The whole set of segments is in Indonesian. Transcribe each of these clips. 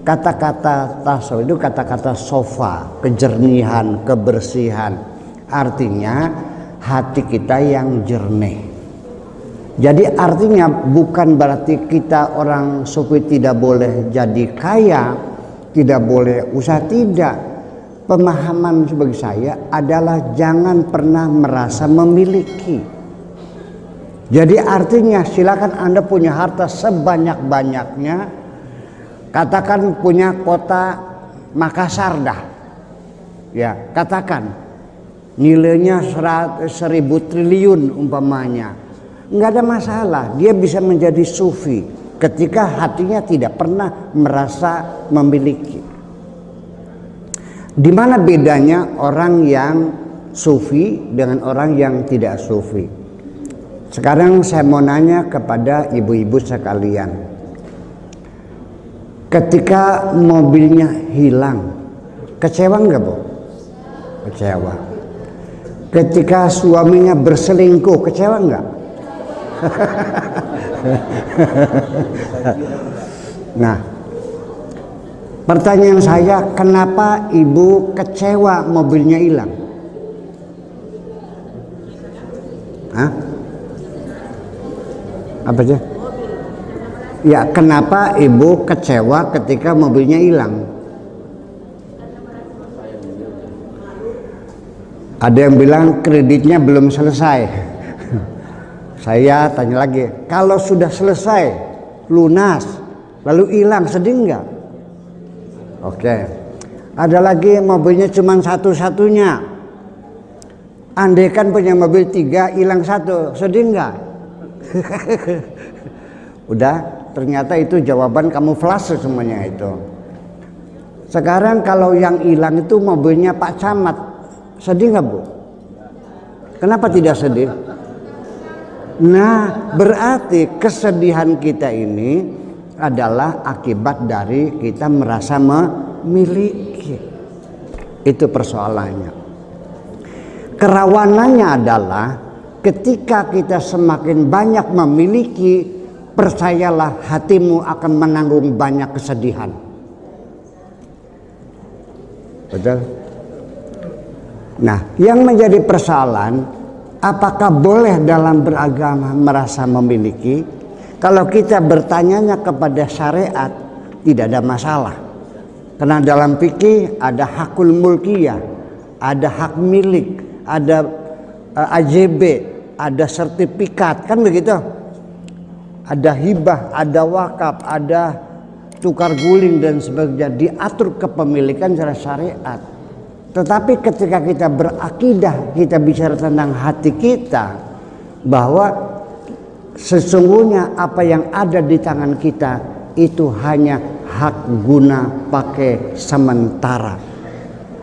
Kata-kata tasawuf itu kata-kata sofa, kejernihan, kebersihan. Artinya hati kita yang jernih. Jadi artinya bukan berarti kita orang sufi tidak boleh jadi kaya, tidak boleh usaha, tidak. Pemahaman bagi saya adalah jangan pernah merasa memiliki. Jadi artinya silakan Anda punya harta sebanyak-banyaknya. Katakan punya kota Makassar dah, ya katakan nilainya 1.000 triliun umpamanya, nggak ada masalah, dia bisa menjadi sufi ketika hatinya tidak pernah merasa memiliki. Di mana bedanya orang yang sufi dengan orang yang tidak sufi? Sekarang saya mau nanya kepada ibu-ibu sekalian. Ketika mobilnya hilang, kecewa nggak Bu? Kecewa. Ketika suaminya berselingkuh, kecewa nggak? Nah, pertanyaan saya, kenapa ibu kecewa mobilnya hilang? Hah? Apa aja? Ya, kenapa ibu kecewa ketika mobilnya hilang? Ada yang bilang kreditnya belum selesai. Saya tanya lagi, kalau sudah selesai, lunas, lalu hilang, sedih nggak? Oke. Ada lagi mobilnya cuma satu-satunya. Andai kan punya mobil 3, hilang 1, sedih nggak? Udah. Ternyata itu jawaban kamuflase semuanya itu. Sekarang kalau yang hilang itu mobilnya Pak Camat, sedih nggak Bu? Kenapa tidak sedih? Nah, berarti kesedihan kita ini adalah akibat dari kita merasa memiliki. Itu persoalannya. Kerawanannya adalah ketika kita semakin banyak memiliki, percayalah hatimu akan menanggung banyak kesedihan. Betul? Nah, yang menjadi persoalan, apakah boleh dalam beragama merasa memiliki? Kalau kita bertanyanya kepada syariat, tidak ada masalah. Karena dalam fikih ada hakul mulkiyah, ada hak milik, ada AJB, ada sertifikat, kan begitu? Ada hibah, ada wakaf, ada tukar guling dan sebagainya, diatur kepemilikan secara syariat. Tetapi ketika kita berakidah, kita bicara tentang hati kita, bahwa sesungguhnya apa yang ada di tangan kita itu hanya hak guna pakai sementara.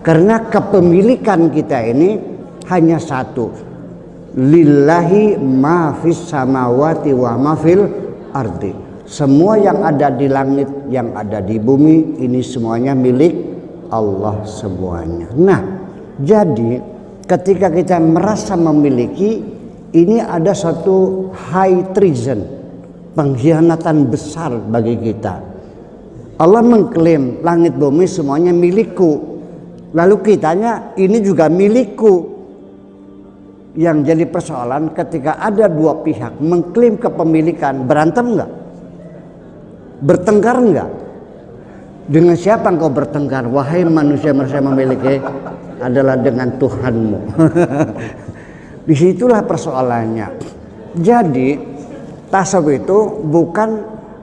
Karena kepemilikan kita ini hanya satu. Lillahi ma fis samawati wa ma fil ardi. Semua yang ada di langit, yang ada di bumi, ini semuanya milik Allah semuanya. Nah, jadi ketika kita merasa memiliki, ini ada suatu high treason, pengkhianatan besar bagi kita. Allah mengklaim langit bumi semuanya milikku, lalu kitanya ini juga milikku. Yang jadi persoalan ketika ada dua pihak mengklaim kepemilikan, berantem nggak? Bertengkar nggak? Dengan siapa engkau bertengkar? Wahai manusia-manusia memiliki, adalah dengan Tuhanmu. Disitulah persoalannya. Jadi tasawuf itu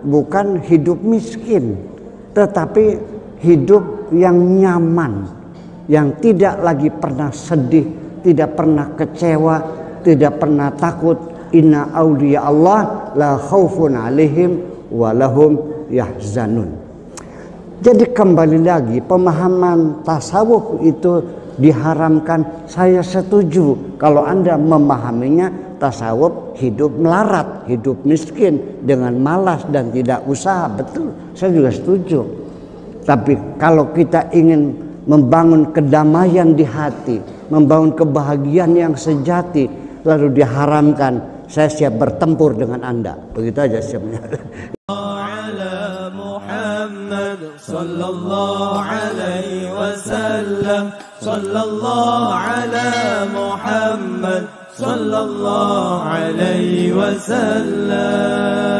bukan hidup miskin, tetapi hidup yang nyaman, yang tidak lagi pernah sedih, tidak pernah kecewa, tidak pernah takut. Inna awliya Allah la khaufun alaihim wa lahum yahzanun. Jadi kembali lagi, pemahaman tasawuf itu diharamkan. Saya setuju kalau Anda memahaminya tasawuf hidup melarat, hidup miskin dengan malas dan tidak usaha. Betul, saya juga setuju. Tapi kalau kita ingin membangun kedamaian di hati, membangun kebahagiaan yang sejati, lalu diharamkan, saya siap bertempur dengan Anda. Begitu aja siapnya. Sallallahu alaihi wasallam, sallallahu ala Muhammad, sallallahu alaihi wasallam.